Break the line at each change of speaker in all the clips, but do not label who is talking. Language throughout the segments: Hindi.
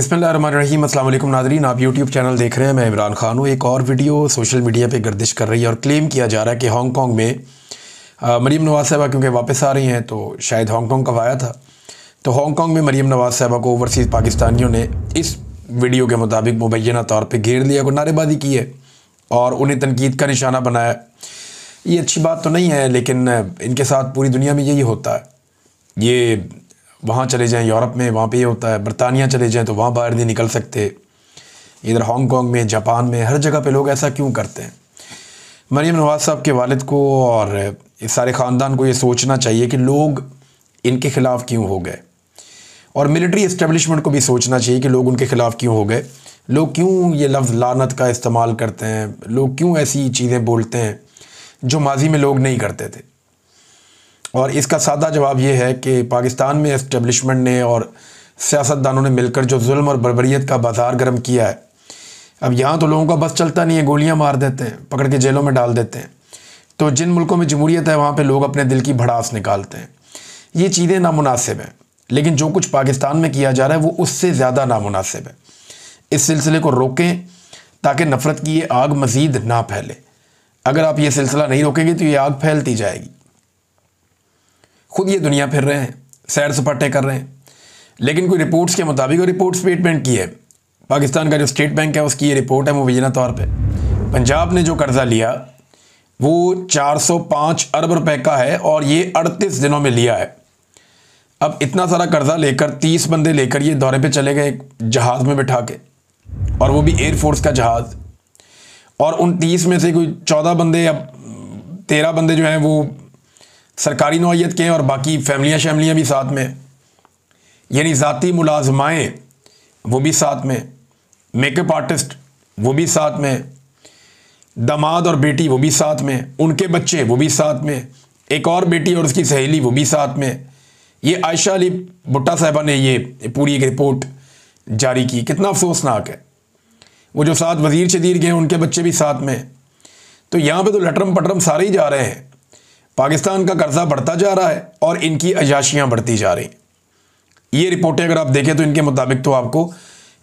बिस्मिल्लाहिर्रहमानिर्रहीम। अस्सलाम वालेकुम नाज़रीन, आप यूट्यूब चैनल देख रहे हैं। मैं इमरान खान हूँ। एक और वीडियो सोशल मीडिया पे गर्दिश कर रही है और क्लेम किया जा रहा है कि हांगकांग में मरीम नवाज़ साहिबा क्योंकि वापस आ रही हैं तो शायद हांगकांग कब आया था, तो हांगकांग में मरीम नवाज़ साहिबा को ओवरसीज़ पाकिस्तानियों ने इस वीडियो के मुताबिक मुबैना तौर पर घेर लिया, को नारेबाजी की है और उन्हें तनकीद का निशाना बनाया। ये अच्छी बात तो नहीं है, लेकिन इनके साथ पूरी दुनिया में यही होता है। ये वहाँ चले जाएं यूरोप में, वहाँ पे ये होता है। बरतानिया चले जाएं तो वहाँ बाहर नहीं निकल सकते। इधर हांगकांग में, जापान में, हर जगह पे लोग ऐसा क्यों करते हैं? मरीम नवाज़ साहब के वालिद को और इस सारे ख़ानदान को ये सोचना चाहिए कि लोग इनके ख़िलाफ़ क्यों हो गए, और मिलिट्री इस्टेब्लिशमेंट को भी सोचना चाहिए कि लोग उनके ख़िलाफ़ क्यों हो गए। लोग क्यों ये लफ्ज़ लानत का इस्तेमाल करते हैं, लोग क्यों ऐसी चीज़ें बोलते हैं जो माजी में लोग नहीं करते थे। और इसका सादा जवाब ये है कि पाकिस्तान में इस्टेब्लिशमेंट ने और सियासतदानों ने मिलकर जो जुल्म और बर्बरियत का बाजार गर्म किया है, अब यहाँ तो लोगों का बस चलता नहीं है, गोलियाँ मार देते हैं, पकड़ के जेलों में डाल देते हैं। तो जिन मुल्कों में जमहूरियत है वहाँ पे लोग अपने दिल की भड़ास निकालते हैं। ये चीज़ें नामुनासिब हैं, लेकिन जो कुछ पाकिस्तान में किया जा रहा है वो उससे ज़्यादा नामुनासिब है। इस सिलसिले को रोकें ताकि नफ़रत की ये आग मज़ीद ना फैले। अगर आप ये सिलसिला नहीं रोकेंगे तो ये आग फैलती जाएगी। खुद ये दुनिया फिर रहे हैं, सैर सपाटे कर रहे हैं, लेकिन कोई रिपोर्ट्स के मुताबिक, और रिपोर्ट स्टेटमेंट की है पाकिस्तान का जो स्टेट बैंक है उसकी ये रिपोर्ट है मुबैना तौर पे, पंजाब ने जो कर्ज़ा लिया वो 405 अरब रुपए का है और ये 38 दिनों में लिया है। अब इतना सारा कर्ज़ा लेकर 30 बंदे लेकर ये दौरे पे चले गए जहाज़ में बिठा के, और वो भी एयरफोर्स का जहाज़, और उन 30 में से कोई 14 बंदे या 13 बंदे जो हैं वो सरकारी नौइयत के हैं और बाकी फैमिलियाँ भी साथ में, यानी ज़ाती मुलाजमाएँ वो भी साथ में, मेकअप आर्टिस्ट वो भी साथ में, दामाद और बेटी वो भी साथ में, उनके बच्चे वो भी साथ में, एक और बेटी और उसकी सहेली वो भी साथ में। ये आयशा अली भुट्टा साहिबा ने ये पूरी एक रिपोर्ट जारी की। कितना अफसोसनाक है। वो जो साथ वज़ीर शदीर गए उनके बच्चे भी साथ में। तो यहाँ पे तो लटरम पटरम सारे ही जा रहे हैं। पाकिस्तान का कर्जा बढ़ता जा रहा है और इनकी अयाशियाँ बढ़ती जा रही। ये रिपोर्टें अगर आप देखें तो इनके मुताबिक तो आपको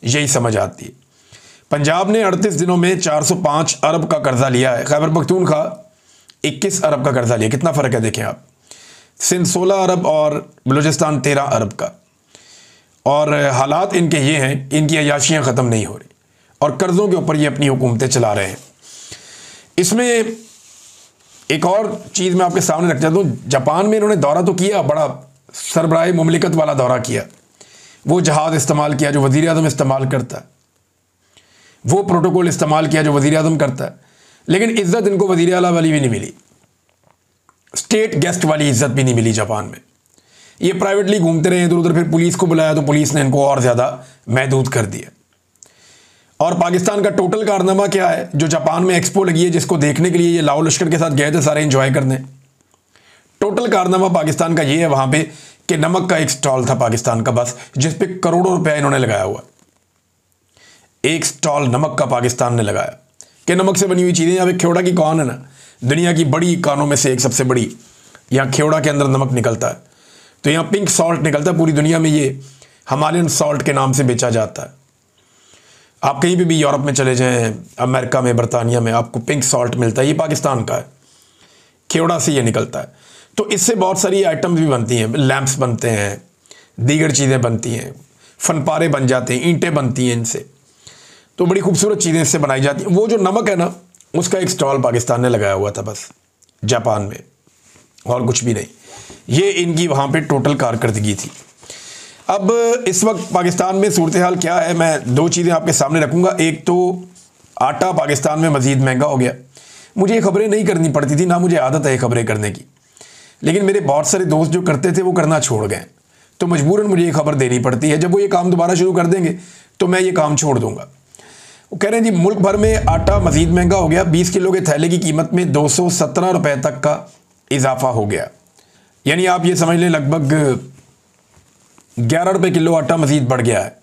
यही समझ आती है। पंजाब ने 38 दिनों में 405 अरब का कर्जा लिया है। खैबर पख्तूनख्वा 21 अरब का कर्जा लिया। कितना फ़र्क है देखें आप। सिंध 16 अरब और बलूचिस्तान 13 अरब का। और हालात इनके ये हैं, इनकी अयाशियाँ ख़त्म नहीं हो रही और कर्ज़ों के ऊपर ये अपनी हुकूमतें चला रहे हैं। इसमें एक और चीज़ मैं आपके सामने रख चाहता हूँ। जापान में इन्होंने दौरा तो किया, बड़ा सरबराह मुमलिकत वाला दौरा किया, वो जहाज़ इस्तेमाल किया जो वज़ीर आज़म इस्तेमाल करता है, वो प्रोटोकॉल इस्तेमाल किया जो वज़ीर आज़म करता है, लेकिन इज़्ज़त इनको वज़ीर आला वाली भी नहीं मिली, स्टेट गेस्ट वाली इज़्ज़त भी नहीं मिली जापान में। ये प्राइवेटली घूमते रहे इधर उधर, फिर पुलिस को बुलाया तो पुलिस ने इनको और ज़्यादा महदूद कर दिया। और पाकिस्तान का टोटल कारनामा क्या है? जो जापान में एक्सपो लगी है जिसको देखने के लिए ये लाओ लश्कर के साथ गए थे सारे एंजॉय करने, टोटल कारनामा पाकिस्तान का ये है वहाँ पे कि नमक का एक स्टॉल था पाकिस्तान का बस, जिस पे करोड़ों रुपया इन्होंने लगाया हुआ। एक स्टॉल नमक का पाकिस्तान ने लगाया कि नमक से बनी हुई चीज़ें। यहाँ पे खेवड़ा की कौन है ना, दुनिया की बड़ी कानों में से एक सबसे बड़ी, यहाँ खेवड़ा के अंदर नमक निकलता है। तो यहाँ पिंक सॉल्ट निकलता है, पूरी दुनिया में ये हिमालयन सॉल्ट के नाम से बेचा जाता है। आप कहीं भी यूरोप में चले जाएं, अमेरिका में, बरतानिया में, आपको पिंक सॉल्ट मिलता है। ये पाकिस्तान का है, खेवड़ा से ये निकलता है। तो इससे बहुत सारी आइटम्स भी बनती हैं, लैंप्स बनते हैं, दीगर चीज़ें बनती हैं, फनपारे बन जाते हैं, ईंटें बनती हैं इनसे। तो बड़ी खूबसूरत चीज़ें इससे बनाई जाती हैं। वो जो नमक है ना, उसका एक स्टॉल पाकिस्तान ने लगाया हुआ था बस जापान में, और कुछ भी नहीं। ये इनकी वहाँ पे टोटल कारकर्दगी थी। अब इस वक्त पाकिस्तान में सूरत हाल क्या है, मैं दो चीज़ें आपके सामने रखूँगा। एक तो आटा पाकिस्तान में मज़ीद महंगा हो गया। मुझे ये खबरें नहीं करनी पड़ती थी, ना मुझे आदत है खबरें करने की, लेकिन मेरे बहुत सारे दोस्त जो करते थे वो करना छोड़ गए, तो मजबूरन मुझे ये खबर देनी पड़ती है। जब वो ये काम दोबारा शुरू कर देंगे तो मैं ये काम छोड़ दूँगा। वो कह रहे हैं जी मुल्क भर में आटा मज़ीद महंगा हो गया। 20 किलो के थैले की कीमत में 217 रुपये तक का इजाफा हो गया। यानी आप ये समझ लें लगभग 11 रुपये किलो आटा मज़ीद बढ़ गया है,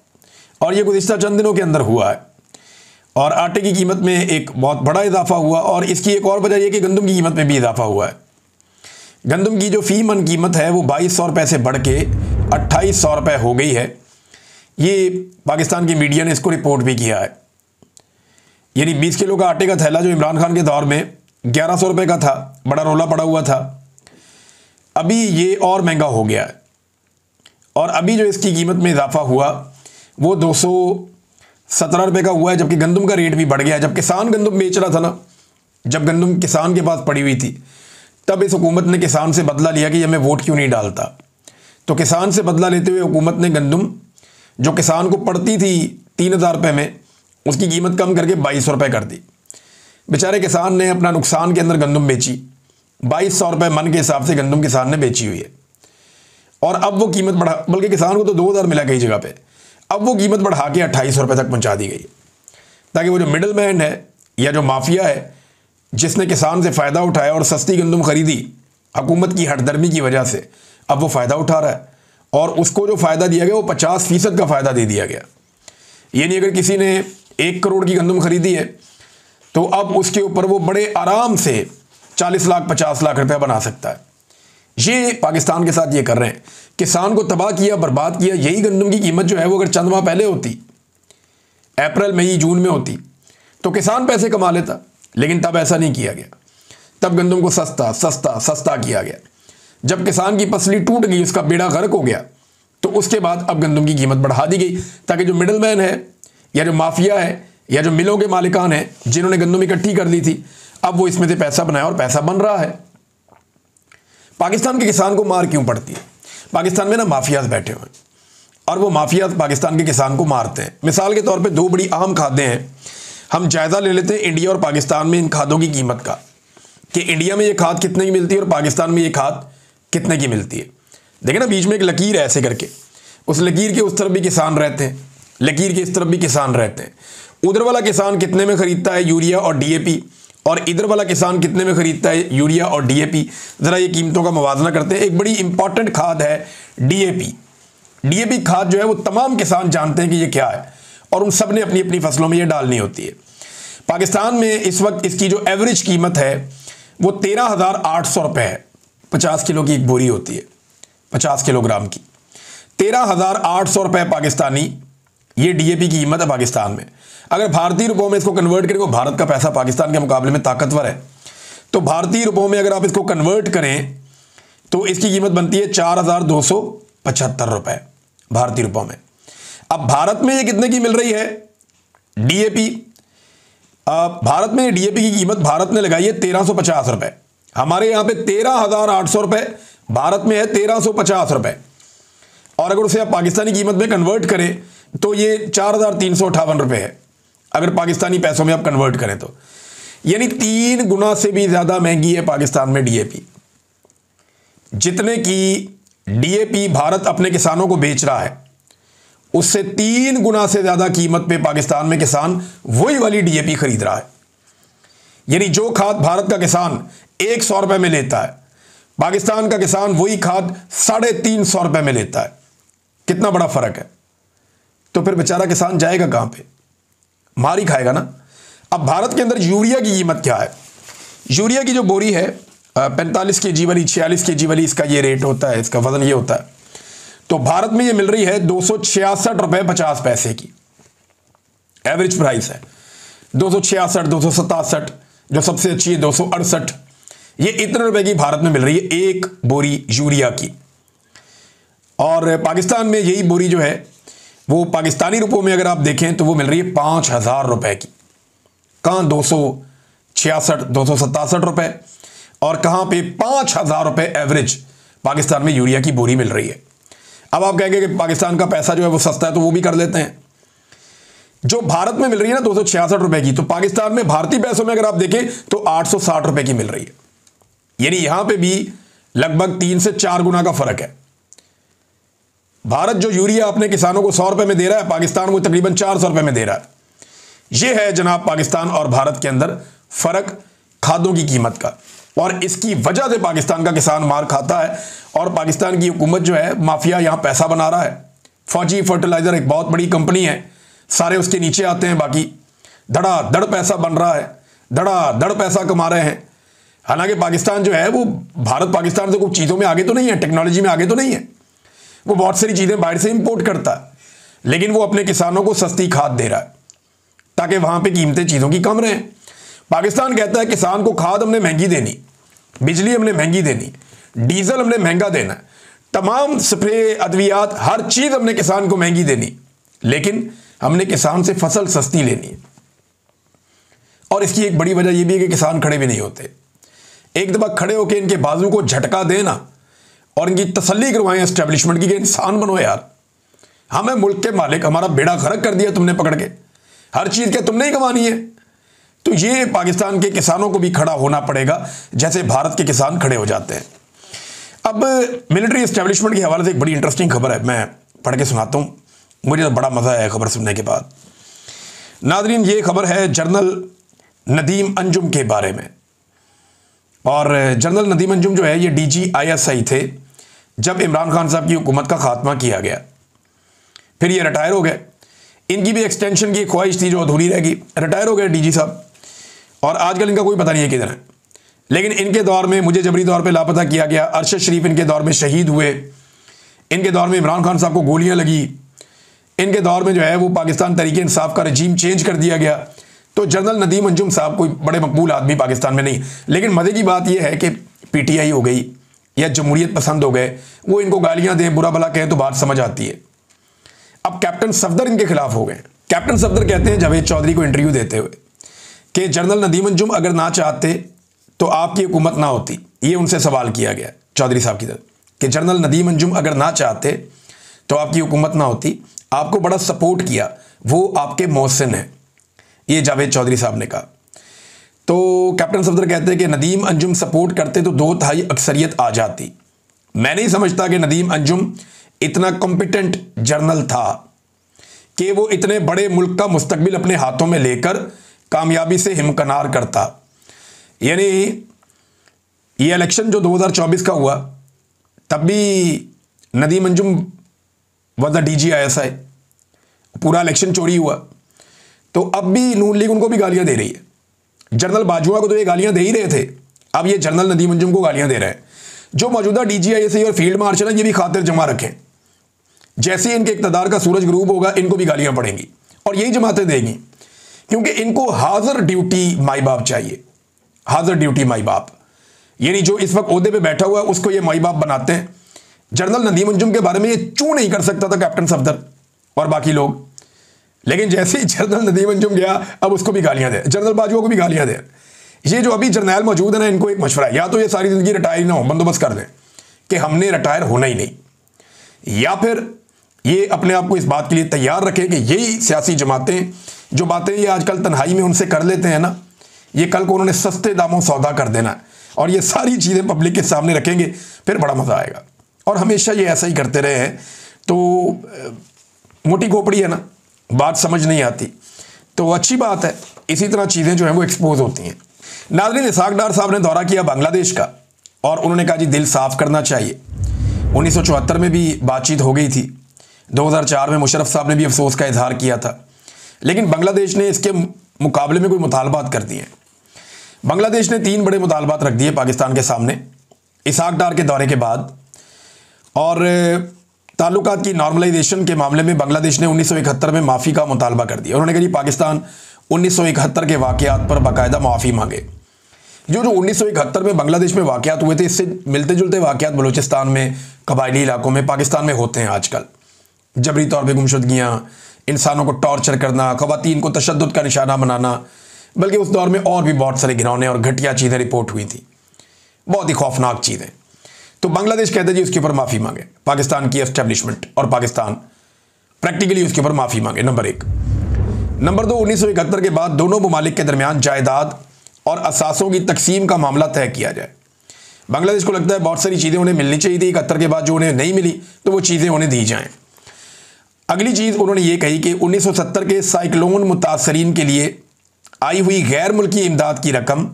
और ये गुज़िश्ता चंद दिनों के अंदर हुआ है। और आटे की कीमत में एक बहुत बड़ा इजाफा हुआ, और इसकी एक और वजह यह कि गंदम की कीमत में भी इजाफा हुआ है। गंदम की जो फ़ी मन कीमत है वो 2200 रुपये से बढ़ के 2800 रुपये हो गई है। ये पाकिस्तान की मीडिया ने इसको रिपोर्ट भी किया है। यानी 20 किलो का आटे का थैला जो इमरान खान के दौर में 1100 रुपये का था, बड़ा रोला पड़ा हुआ था, अभी ये और महंगा हो गया है। और अभी जो इसकी कीमत में इजाफा हुआ वो 217 रुपये का हुआ है, जबकि गंदम का रेट भी बढ़ गया है। जब किसान गंदम बेच रहा था ना, जब गंदम किसान के पास पड़ी हुई थी, तब इस हुकूमत ने किसान से बदला लिया कि हमें वोट क्यों नहीं डालता। तो किसान से बदला लेते हुए हुकूमत ने गंदम जो किसान को पड़ती थी 3000 रुपये में, उसकी कीमत कम करके 2200 रुपये कर दी। बेचारे किसान ने अपना नुकसान के अंदर गंदम बेची, 2200 रुपये मन के हिसाब से गंदम किसान ने बेची हुई है। और अब वो कीमत बढ़ा, बल्कि किसान को तो 2000 मिला कई जगह पे, अब वो कीमत बढ़ा के 2800 रुपये तक पहुंचा दी गई, ताकि वो जो मिडल मैन है या जो माफिया है जिसने किसान से फ़ायदा उठाया और सस्ती गंदम खरीदी हुकूमत की हठधर्मी की वजह से, अब वो फ़ायदा उठा रहा है। और उसको जो फ़ायदा दिया गया वो 50% का फ़ायदा दे दिया गया। यानी अगर किसी ने 1 करोड़ की गंदम खरीदी है तो अब उसके ऊपर वो बड़े आराम से 40 लाख 50 लाख रुपया बना सकता है। ये पाकिस्तान के साथ ये कर रहे हैं, किसान को तबाह किया, बर्बाद किया। यही गंदम की कीमत जो है वो अगर चंद माह पहले होती, अप्रैल मई जून में होती, तो किसान पैसे कमा लेता, लेकिन तब ऐसा नहीं किया गया। तब गंदम को सस्ता सस्ता सस्ता किया गया। जब किसान की पसली टूट गई, उसका बेड़ा गर्क हो गया, तो उसके बाद अब गंदम की कीमत बढ़ा दी गई, ताकि जो मिडल मैन है या जो माफिया है या जो मिलों के मालिकान हैं जिन्होंने गंदम इकट्ठी कर ली थी, अब वो इसमें से पैसा बनाया और पैसा बन रहा है। पाकिस्तान के किसान को मार क्यों पड़ती है? पाकिस्तान में ना माफियाज बैठे हुए हैं और वो माफियाज पाकिस्तान के किसान को मारते हैं। मिसाल के तौर पे 2 बड़ी अहम खादें हैं। हम जायज़ा ले लेते हैं इंडिया और पाकिस्तान में इन खादों की कीमत का, कि इंडिया में ये खाद कितने की मिलती है और पाकिस्तान में ये खाद कितने की मिलती है। देखिए ना, बीच में एक लकीर है ऐसे करके, उस लकीर के उस तरफ भी किसान रहते हैं, लकीर के इस तरफ भी किसान रहते हैं। उधर वाला किसान कितने में खरीदता है यूरिया और डीएपी, और इधर वाला किसान कितने में खरीदता है यूरिया और डीएपी। ज़रा ये कीमतों का मुवाजना करते हैं। एक बड़ी इंपॉर्टेंट खाद है डीएपी। डीएपी खाद जो है वो तमाम किसान जानते हैं कि ये क्या है, और उन सब ने अपनी अपनी फसलों में ये डालनी होती है। पाकिस्तान में इस वक्त इसकी जो एवरेज कीमत है वो 13,800 रुपये है। 50 किलो की एक बोरी होती है, 50 किलोग्राम की, 13,800 रुपये पाकिस्तानी ये डीएपी की कीमत है पाकिस्तान में। अगर भारतीय रुपयों में इसको कन्वर्ट करें, वो भारत का पैसा पाकिस्तान के मुकाबले में ताकतवर है, तो भारतीय रुपयों में अगर आप इसको कन्वर्ट करें तो इसकी कीमत बनती है 4,275 रुपये भारतीय रुपयों में। अब भारत में ये कितने की मिल रही है डीएपी? भारत में डीएपी की कीमत भारत ने लगाई है 1350 रुपये। हमारे यहाँ पे 13,800 रुपये, भारत में है 1350 रुपये। और अगर उसे आप पाकिस्तानी कीमत में कन्वर्ट करें तो ये 4,358 रुपये है, अगर पाकिस्तानी पैसों में आप कन्वर्ट करें तो। यानी 3 गुना से भी ज़्यादा महंगी है पाकिस्तान में डीएपी। जितने की डीएपी भारत अपने किसानों को बेच रहा है, उससे 3 गुना से ज़्यादा कीमत पे पाकिस्तान में किसान वही वाली डीएपी खरीद रहा है। यानी जो खाद भारत का किसान 100 रुपये में लेता है, पाकिस्तान का किसान वही खाद 350 रुपये में लेता है। कितना बड़ा फ़र्क है। तो फिर बेचारा किसान जाएगा कहाँ पे? मार ही खाएगा ना। अब भारत के अंदर यूरिया की कीमत क्या है? यूरिया की जो बोरी है 45 kg वाली, 46 kg वाली, इसका ये रेट होता है, इसका वजन ये होता है। तो भारत में ये मिल रही है 266 रुपये 50 पैसे की एवरेज प्राइस है। 266, 267, जो सबसे अच्छी है 268, ये इतने रुपए की भारत में मिल रही है एक बोरी यूरिया की। और पाकिस्तान में यही बोरी जो है वो पाकिस्तानी रुपयों में अगर आप देखें तो वो मिल रही है 5,000 रुपये की। कहाँ 266, 267 रुपये, और कहाँ पे 5,000 रुपये एवरेज पाकिस्तान में यूरिया की बोरी मिल रही है। अब आप कहेंगे कि पाकिस्तान का पैसा जो है वो सस्ता है, तो वो भी कर लेते हैं। जो भारत में मिल रही है ना 266 रुपये की, तो पाकिस्तान में भारतीय पैसों में अगर आप देखें तो 860 रुपये की मिल रही है। यानी यहां पे भी लगभग 3 से 4 गुना का फर्क है। भारत जो यूरिया अपने किसानों को 100 रुपये में दे रहा है, पाकिस्तान को तकरीबन 400 रुपये में दे रहा है। यह है जनाब पाकिस्तान और भारत के अंदर फर्क खादों की कीमत का, और इसकी वजह से पाकिस्तान का किसान मार खाता है। और पाकिस्तान की हुकूमत जो है, माफिया यहां पैसा बना रहा है। फौजी फर्टिलाइजर एक बहुत बड़ी कंपनी है, सारे उसके नीचे आते हैं, बाकी धड़ाधड़ पैसा बन रहा है, धड़ाधड़ पैसा कमा रहे हैं। हालांकि पाकिस्तान जो है वो भारत पाकिस्तान से कुछ चीज़ों में आगे तो नहीं है, टेक्नोलॉजी में आगे तो नहीं है, वो बहुत सारी चीज़ें बाहर से इंपोर्ट करता है, लेकिन वो अपने किसानों को सस्ती खाद दे रहा है ताकि वहां पे कीमतें चीज़ों की कम रहें। पाकिस्तान कहता है किसान को खाद हमने महंगी देनी, बिजली हमने महंगी देनी, डीजल हमने महंगा देना, तमाम स्प्रे, अद्वियात, हर चीज़ हमने किसान को महंगी देनी, लेकिन हमने किसान से फसल सस्ती लेनी है। और इसकी एक बड़ी वजह यह भी है कि किसान खड़े भी नहीं होते। एक दफ़ा खड़े होकर इनके बाजू को झटका देना और इनकी तसल्ली करवाएं एस्टेब्लिशमेंट की कि इंसान बनो यार, हम है मुल्क के मालिक, हमारा बेड़ा गर्क कर दिया तुमने पकड़ के, हर चीज़ क्या तुमने ही कमानी है। तो ये पाकिस्तान के किसानों को भी खड़ा होना पड़ेगा जैसे भारत के किसान खड़े हो जाते हैं। अब मिलिट्री एस्टेब्लिशमेंट के हवाले से एक बड़ी इंटरेस्टिंग खबर है, मैं पढ़ के सुनाता हूँ, मुझे तो बड़ा मज़ा आया खबर सुनने के बाद। नादरीन, ये खबर है जनरल नदीम अंजुम के बारे में। और जनरल नदीम अंजुम जो है ये DGISI थे जब इमरान खान साहब की हुकूमत का खात्मा किया गया, फिर ये रिटायर हो गए। इनकी भी एक्सटेंशन की ख्वाहिश थी जो अधूरी रहेगी, रिटायर हो गए DG साहब, और आजकल इनका कोई पता नहीं है किधर है। लेकिन इनके दौर में मुझे जबरी तौर पे लापता किया गया, अरशद शरीफ इनके दौर में शहीद हुए, इनके दौर में इमरान खान साहब को गोलियां लगी, इनके दौर में जो है वो पाकिस्तान तरीके इंसाफ का रजीम चेंज कर दिया गया। तो जनरल नदीम अंजुम साहब कोई बड़े मकबूल आदमी पाकिस्तान में नहीं। लेकिन मज़े की बात यह है कि PTI हो गई या जमहूरियत पसंद हो गए, वो इनको गालियां दें, बुरा भला कहें तो बात समझ आती है। अब कैप्टन सफदर इनके खिलाफ हो गए। कैप्टन सफदर कहते हैं जावेद चौधरी को इंटरव्यू देते हुए कि जनरल नदीम अंजुम अगर ना चाहते तो आपकी हुकूमत ना होती। ये उनसे सवाल किया गया चौधरी साहब की तरफ कि जनरल नदीम अंजुम अगर ना चाहते तो आपकी हुकूमत ना होती, आपको बड़ा सपोर्ट किया, वो आपके मोहसिन हैं, ये जावेद चौधरी साहब ने कहा। तो कैप्टन सफदर कहते हैं कि नदीम अंजुम सपोर्ट करते तो 2/3 अक्सरियत आ जाती। मैं नहीं समझता कि नदीम अंजुम इतना कॉम्पिटेंट जनरल था कि वो इतने बड़े मुल्क का मुस्तकबिल अपने हाथों में लेकर कामयाबी से हिमकनार करता। यानी ये इलेक्शन जो 2024 का हुआ तब भी Nadeem Anjum was the DGISI, पूरा इलेक्शन चोरी हुआ। तो अब भी नून लीग उनको भी गालियां दे रही है। जनरल बाजवा को तो ये गालियां दे ही रहे थे, अब ये जनरल नदीम अंजुम को गालियां दे रहे हैं। जो मौजूदा DGISI और फील्ड मार्शल है ये भी खातिर जमा रखें, जैसे ही इनके इक़्तिदार का सूरज ग्रूब होगा इनको भी गालियां पड़ेंगी और यही जमातें देंगी, क्योंकि इनको हाजिर ड्यूटी माई बाप चाहिए। हाजिर ड्यूटी माई बाप, यानी जो इस वक्त ओहदे पे बैठा हुआ है उसको ये माई बाप बनाते हैं। जनरल नदीम अंजुम के बारे में ये चू नहीं कर सकता था कैप्टन सफदर और बाकी लोग, लेकिन जैसे ही जनरल नदीम अंजुम गया अब उसको भी गालियां दे, जनरल बाजवा को भी गालियां दे। ये जो अभी जर्नैल मौजूद है ना, इनको एक मशवरा है, या तो ये सारी जिंदगी रिटायर ना हो, बंदोबस्त कर दें कि हमने रिटायर होना ही नहीं, या फिर ये अपने आप को इस बात के लिए तैयार रखें कि यही सियासी जमातें जो बातें ये आजकल तन्हाई में उनसे कर लेते हैं ना, ये कल को उन्होंने सस्ते दामों सौदा कर देना है और ये सारी चीज़ें पब्लिक के सामने रखेंगे, फिर बड़ा मज़ा आएगा। और हमेशा ये ऐसा ही करते रहे हैं तो मोटी खोपड़ी है ना, बात समझ नहीं आती, तो अच्छी बात है, इसी तरह चीज़ें जो हैं वो एक्सपोज होती हैं। नाज़रीन, इसहाक डार साहब ने दौरा किया बांग्लादेश का और उन्होंने कहा जी दिल साफ़ करना चाहिए। 1974 में भी बातचीत हो गई थी, 2004 में मुशर्रफ साहब ने भी अफसोस का इजहार किया था, लेकिन बांग्लादेश ने इसके मुकाबले में कोई मुतालबात कर दिए। बांग्लादेश ने 3 बड़े मुतालबात रख दिए पाकिस्तान के सामने इसहाक डार के दौरे के बाद। और ताल्लुकात की नॉर्मलाइजेशन के मामले में बांग्लादेश ने 1971 में माफ़ी का मुतालबा कर दिया। उन्होंने कहा पाकिस्तान 1971 के वाक़यात पर बाकायदा माफ़ी मांगे। जो 1971 में बांग्लादेश में वाक़यात हुए थे, इससे मिलते जुलते वाक़यात बलूचिस्तान में, कबायली इलाकों में, पाकिस्तान में होते हैं आजकल। जबरी तौर पर गुमशुदगियाँ, इंसानों को टॉर्चर करना, ख़वातीन को तशद्दुद का निशाना बनाना, बल्कि उस दौर में और भी बहुत सारे घिनौने और घटिया चीज़ें रिपोर्ट हुई थी, बहुत ही खौफनाक चीज़ें। तो बांग्लादेश कहते जी उसके ऊपर माफ़ी मांगे, पाकिस्तान की एस्टेब्लिशमेंट और पाकिस्तान प्रैक्टिकली उसके ऊपर माफ़ी मांगे, नंबर 1। नंबर 2, 1971 के बाद दोनों ममालिक के दरमियान जायदाद और असासों की तकसीम का मामला तय किया जाए। बांग्लादेश को लगता है बहुत सारी चीज़ें उन्हें मिलनी चाहिए थी, 71 के बाद जो उन्हें नहीं मिली तो वो चीज़ें उन्हें दी जाएँ। अगली चीज़ उन्होंने ये कही कि 1970 के साइक्लोन मुतासरीन के लिए आई हुई गैर मुल्की इमदाद की रकम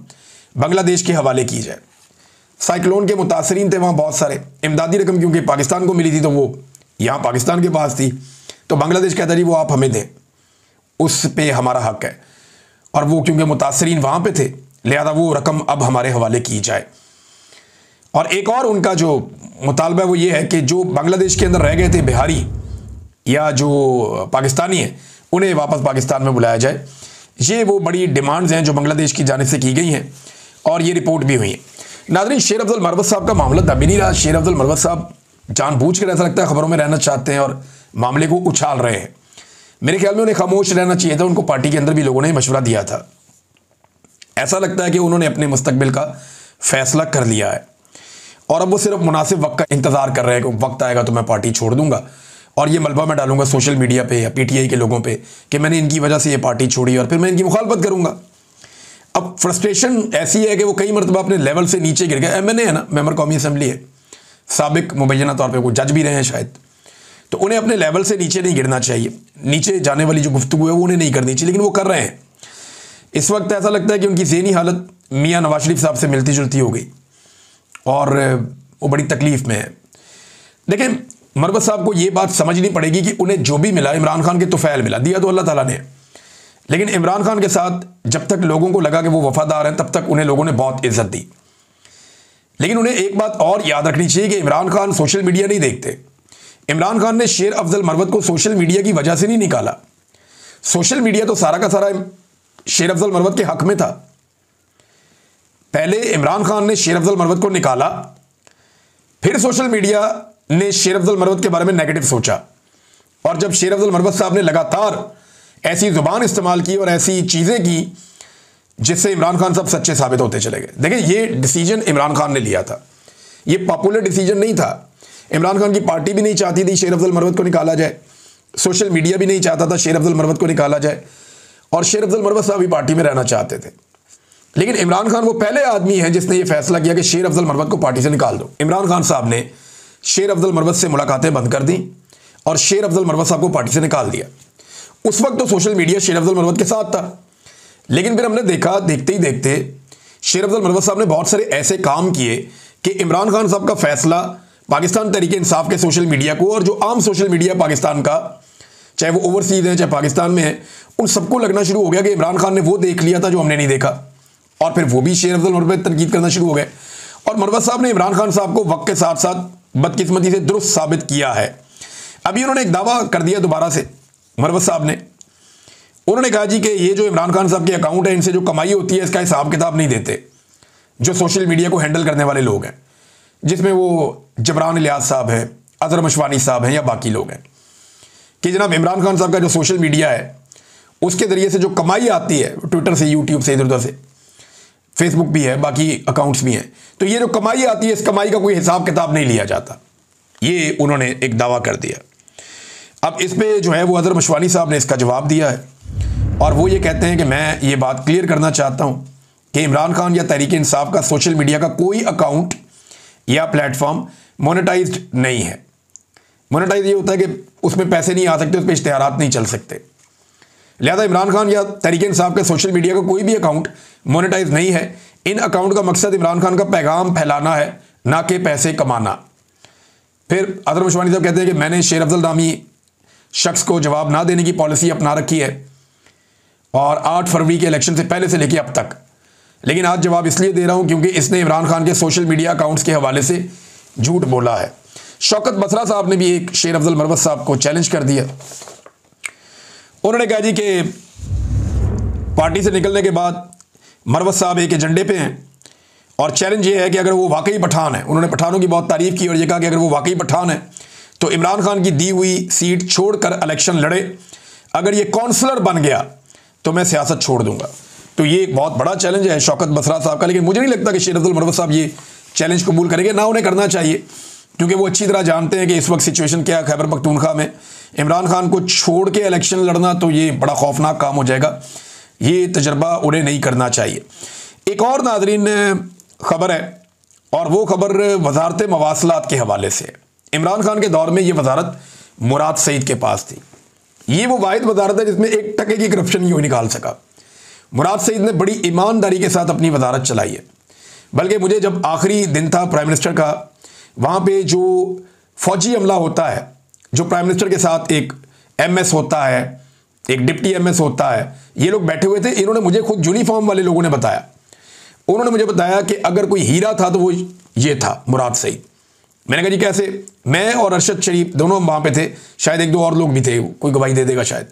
बांग्लादेश के हवाले की जाए। साइक्लोन के मुतासरीन थे वहाँ बहुत सारे, इमदादी रकम क्योंकि पाकिस्तान को मिली थी तो वो यहाँ पाकिस्तान के पास थी, तो बांग्लादेश कहता जी वो आप हमें दें, उस पे हमारा हक है, और वो क्योंकि मुतासरीन वहाँ पे थे लिहाजा वो रकम अब हमारे हवाले की जाए। और एक और उनका जो मुतालबा है वो ये है कि जो बांग्लादेश के अंदर रह गए थे बिहारी या जो पाकिस्तानी हैं उन्हें वापस पाकिस्तान में बुलाया जाए। ये वो बड़ी डिमांड्स हैं जो बांग्लादेश की जानिब से की गई हैं और ये रिपोर्ट भी हुई है। नाज़रीन, शेर अफजल मरवत साहब का मामला दब ही नहीं रहा। शेर अफजल मरवत साहब जानबूझकर ऐसा लगता है खबरों में रहना चाहते हैं और मामले को उछाल रहे हैं। मेरे ख्याल में उन्हें खामोश रहना चाहिए था। उनको पार्टी के अंदर भी लोगों ने मशवरा दिया था। ऐसा लगता है कि उन्होंने अपने मुस्तकबिल का फैसला कर लिया है और अब वो सिर्फ मुनासिब वक्त का इंतज़ार कर रहे हैं कि वक्त आएगा तो मैं पार्टी छोड़ दूंगा और ये मलबा मैं डालूंगा सोशल मीडिया पे या पीटीआई के लोगों पे कि मैंने इनकी वजह से ये पार्टी छोड़ी और फिर मैं इनकी मुखालफत करूंगा। अब फ्रस्ट्रेशन ऐसी है कि वो कई मरतबा अपने लेवल से नीचे गिर गए। एमएनए है ना, मेंबर कौमी असम्बली है, साबिक मुबैना तौर पर वो जज भी रहे हैं शायद, तो उन्हें अपने लेवल से नीचे नहीं गिरना चाहिए। नीचे जाने वाली जो गुफ्तगू है वो उन्हें नहीं करनी चाहिए, लेकिन वो कर रहे हैं। इस वक्त ऐसा लगता है कि उनकी ज़हनी हालत मियाँ नवाज शरीफ साहब से मिलती जुलती हो गई और वो बड़ी तकलीफ़ में है। देखिए, मरवत साहब को ये बात समझनी पड़ेगी कि उन्हें जो भी मिला, इमरान खान के तुफैल मिला, दिया तो अल्लाह ताला ने, लेकिन इमरान खान के साथ जब तक लोगों को लगा कि वो वफादार हैं तब तक उन्हें लोगों ने बहुत इज्जत दी। लेकिन उन्हें एक बात और याद रखनी चाहिए कि इमरान खान सोशल मीडिया नहीं देखते। इमरान खान ने शेर अफजल मरवत को सोशल मीडिया की वजह से नहीं निकाला। सोशल मीडिया तो सारा का सारा शेर अफजल मरवत के हक में था। पहले इमरान खान ने शेर अफजल मरवत को निकाला, फिर सोशल मीडिया ने शेर अफजल मरवत के बारे में नेगेटिव सोचा और जब शेर अफजल मरवत साहब ने लगातार ऐसी जुबान इस्तेमाल की और ऐसी चीज़ें की जिससे इमरान खान साहब सच्चे साबित होते चले गए। देखिए, ये डिसीजन इमरान खान ने लिया था, ये पॉपुलर डिसीजन नहीं था। इमरान खान की पार्टी भी नहीं चाहती थी शेर अफजल मरवत को निकाला जाए, सोशल मीडिया भी नहीं चाहता था शेर अफजल मरवत को निकाला जाए और शेर अफजल मरवत साहब भी पार्टी में रहना चाहते थे। लेकिन इमरान खान वो पहले आदमी है जिसने ये फैसला किया कि शेर अफजल मरवत को पार्टी से निकाल दो। इमरान खान साहब ने शेर अफजल मरवत से मुलाकातें बंद कर दी और शेर अफजल मरवत साहब को पार्टी से निकाल दिया। उस वक्त तो सोशल मीडिया शेर अफजल मरवत के साथ था, लेकिन फिर हमने देखा, देखते ही देखते शेर अफजल मरवत साहब ने बहुत सारे ऐसे काम किए कि इमरान खान साहब का फैसला पाकिस्तान तहरीक इंसाफ के सोशल मीडिया को और जो आम सोशल मीडिया पाकिस्तान का, चाहे वो ओवरसीज है चाहे पाकिस्तान में है, उन सबको लगना शुरू हो गया कि इमरान खान ने वो देख लिया था जो हमने नहीं देखा और फिर वो भी शेर अफजल मरवत पर तनकीद करना शुरू हो गए। और मरवत साहब ने इमरान खान साहब को वक्त के साथ साथ बदकिस्मती से दुरुस्त साबित किया है। अभी उन्होंने एक दावा कर दिया दोबारा से, मरवत साहब ने, उन्होंने कहा जी कि ये जो इमरान खान साहब के अकाउंट है इनसे जो कमाई होती है इसका हिसाब किताब नहीं देते जो सोशल मीडिया को हैंडल करने वाले लोग हैं, जिसमें वो जबरान इलियास साहब हैं, अजहर मशवानी साहब हैं या बाकी लोग हैं, कि जनाब इमरान खान साहब का जो सोशल मीडिया है उसके ज़रिए से जो कमाई आती है, ट्विटर से, यूट्यूब से, इधर उधर से, फेसबुक भी है, बाकी अकाउंट्स भी हैं, तो ये जो कमाई आती है इस कमाई का कोई हिसाब किताब नहीं लिया जाता। ये उन्होंने एक दावा कर दिया। अब इस पे जो है वो अजहर मशवानी साहब ने इसका जवाब दिया है और वो ये कहते हैं कि मैं ये बात क्लियर करना चाहता हूँ कि इमरान खान या तहरीक इंसाफ का सोशल मीडिया का कोई अकाउंट या प्लेटफॉर्म मोनेटाइज्ड नहीं है। मोनेटाइज ये होता है कि उसमें पैसे नहीं आ सकते, उस पर इश्तिहारात नहीं चल सकते। लिहाजा इमरान खान या तहरीक इंसाफ के सोशल मीडिया का कोई भी अकाउंट मोनेटाइज नहीं है। इन अकाउंट का मकसद इमरान खान का पैगाम फैलाना है, ना कि पैसे कमाना। फिर अजहर मशवानी साहब कहते हैं कि मैंने शेर अफजल नामी शख्स को जवाब ना देने की पॉलिसी अपना रखी है और 8 फरवरी के इलेक्शन से पहले से लेकर अब तक, लेकिन आज जवाब इसलिए दे रहा हूं क्योंकि इसने इमरान खान के सोशल मीडिया अकाउंट्स के हवाले से झूठ बोला है। शौकत बसरा साहब ने भी एक शेर अफजल मरवत साहब को चैलेंज कर दिया। उन्होंने कहा जी कि पार्टी से निकलने के बाद मरवत साहब एक एजेंडे पे हैं और चैलेंज ये है कि अगर वो वाकई पठान है, उन्होंने पठानों की बहुत तारीफ की और ये कहा कि अगर वो वाकई पठान है तो इमरान खान की दी हुई सीट छोड़कर इलेक्शन लड़े, अगर ये काउंसलर बन गया तो मैं सियासत छोड़ दूंगा। तो ये एक बहुत बड़ा चैलेंज है शौकत बसरा साहब का, लेकिन मुझे नहीं लगता कि शेर अफजल मरवत साहब ये चैलेंज कबूल करेंगे, ना उन्हें करना चाहिए, क्योंकि वो अच्छी तरह जानते हैं कि इस वक्त सिचुएशन क्या है खैबर पख्तूनख्वा में। इमरान खान को छोड़ के इलेक्शन लड़ना तो ये बड़ा खौफनाक काम हो जाएगा, ये तजर्बा उन्हें नहीं करना चाहिए। एक और नाजरीन खबर है और वो खबर वजारत मवासलात के हवाले से। इमरान खान के दौर में ये वजारत मुराद सईद के पास थी। ये वो वाहिद वजारत है जिसमें 1 टके की करप्शन ही निकाल सका। मुराद सईद ने बड़ी ईमानदारी के साथ अपनी वजारत चलाई है, बल्कि मुझे जब आखिरी दिन था प्राइम मिनिस्टर का, वहाँ पे जो फौजी अमला होता है, जो प्राइम मिनिस्टर के साथ एक MS होता है, एक डिप्टी MS होता है, ये लोग बैठे हुए थे। इन्होंने मुझे खुद यूनिफॉर्म वाले लोगों ने बताया, उन्होंने मुझे बताया कि अगर कोई हीरा था तो वो ये था मुराद सईद। मैंने कहा जी कैसे? मैं और अरशद शरीफ दोनों वहाँ पे थे, शायद एक दो और लोग भी थे, कोई गवाही दे देगा शायद।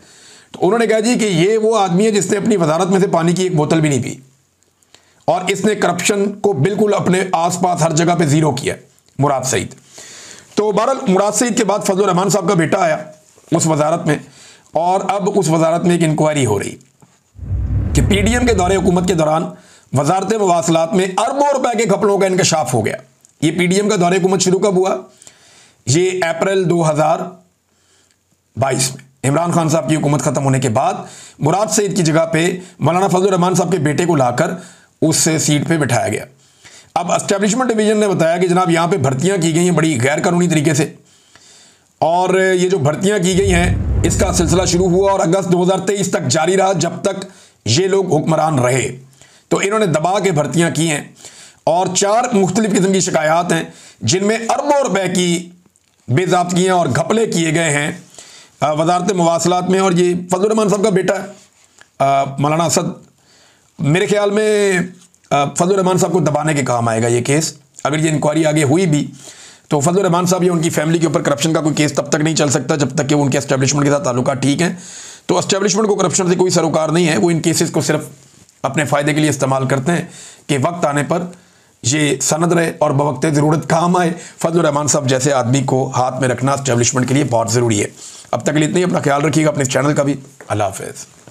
तो उन्होंने कहा जी कि ये वो आदमी है जिसने अपनी वजारत में से पानी की एक बोतल भी नहीं पी, और इसने करप्शन को बिल्कुल अपने आसपास हर जगह पे जीरो किया, मुराद सईद। तो बहरहाल मुराद सईद के बाद फजलुर रहमान साहब का बेटा आया उस वजारत में, और अब उस वजारत में एक इंक्वायरी हो रही कि पीडीएम के दौरे हुकूमत के दौरान वजारत मवासलात में अरबों रुपए के घपलों का इंकशाफ हो गया। ये पीडीएम का दौरे हुकूमत शुरू कब हुआ? ये अप्रैल 2022 में इमरान खान साहब की हुकूमत खत्म होने के बाद मुराद सईद की जगह पे मौलाना फजलुर रहमान साहब के बेटे को लाकर उस सीट पे बिठाया गया। अब एस्टेब्लिशमेंट डिवीजन ने बताया कि जनाब यहाँ पे भर्तियां की गई हैं बड़ी गैर कानूनी तरीके से, और ये जो भर्तियां की गई हैं इसका सिलसिला शुरू हुआ और अगस्त 2023 तक जारी रहा, जब तक ये लोग हुक्मरान रहे। तो इन्होंने दबा के भर्तियां की हैं, और 4 मुख्तलिफ किस्म की शिकायत हैं जिनमें अरबों रुपए की बेज़ाब्तियाँ और घपले किए गए हैं वजारत मवासलात में। और ये फजलुर रहमान साहब का बेटा मौलाना असद, मेरे ख्याल में फजलुर रहमान साहब को दबाने के काम आएगा ये केस। अगर ये इंक्वायरी आगे हुई भी तो फजलुर रहमान साहब या उनकी फैमिली के ऊपर करप्शन का कोई केस तब तक नहीं चल सकता जब तक कि उनके एस्टेब्लिशमेंट के साथ ताल्लुकात ठीक हैं। तो एस्टेब्लिशमेंट को करप्शन से कोई सरोकार नहीं है, वो इन केसेस को सिर्फ अपने फ़ायदे के लिए इस्तेमाल करते हैं कि वक्त आने पर ये सनद रहे और बवक्ते ज़रूरत काम आए। फजलुर रहमान साहब जैसे आदमी को हाथ में रखना एस्टेब्लिशमेंट के लिए बहुत ज़रूरी है। अब तक के लिए इतना ही, अपना ख्याल रखिएगा, अपने चैनल का भी। अल्लाह हाफ़िज़।